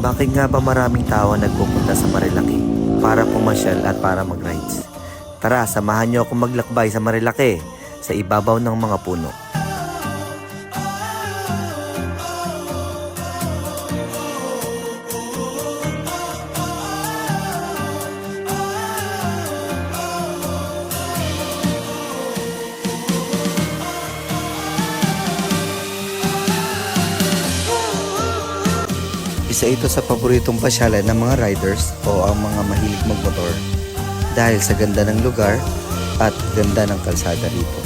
Bakit nga ba maraming tao nagpupunta sa Marilaki? Para pumasyal at para mag-rides. Tara, samahan niyo akong maglakbay sa Marilaki, sa ibabaw ng mga puno. Isa ito sa paboritong pasyalan ng mga riders o ang mga mahilig magmotor dahil sa ganda ng lugar at ganda ng kalsada rito.